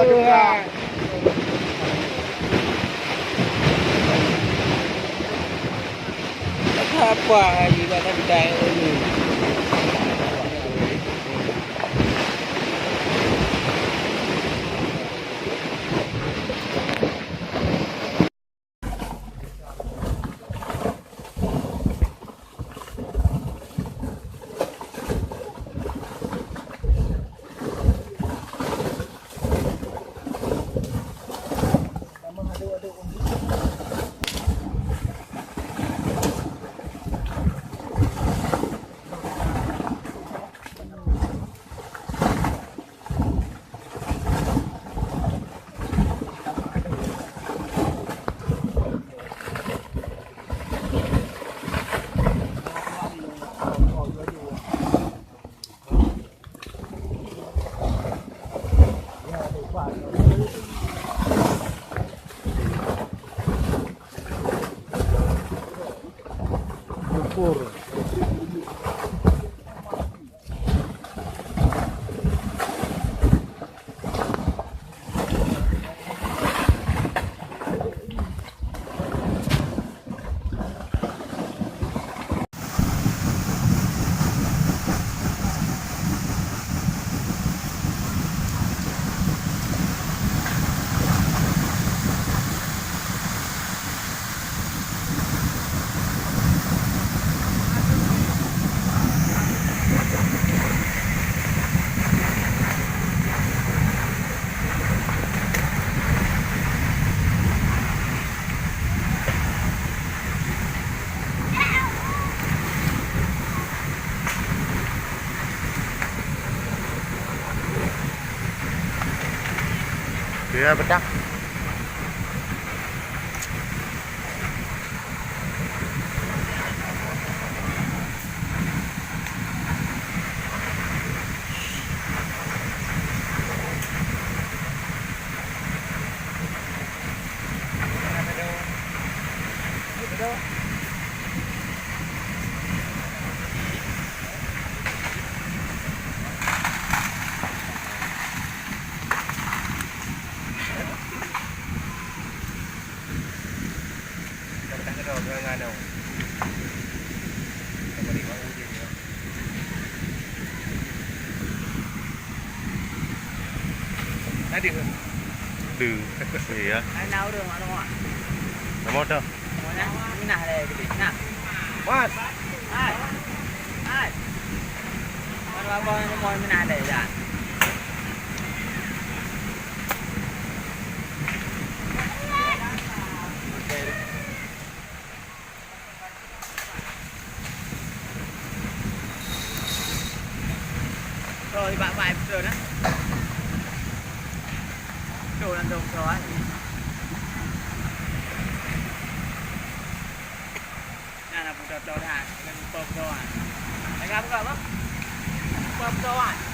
juga. Apa lagi kata bidai ini? Dia bedak. Từ gì á? Nào đường mà đúng không ạ? Nó một đâu? Như nào đây cái gì nào? What? Ai? Ai? Con như nào đây ra? Rồi bạn vài rồi đó. Đồ là đồng rồi. Nè là một đợt đồ hàng, mình bơm đồ à. Anh gặp không? Bơm đồ à.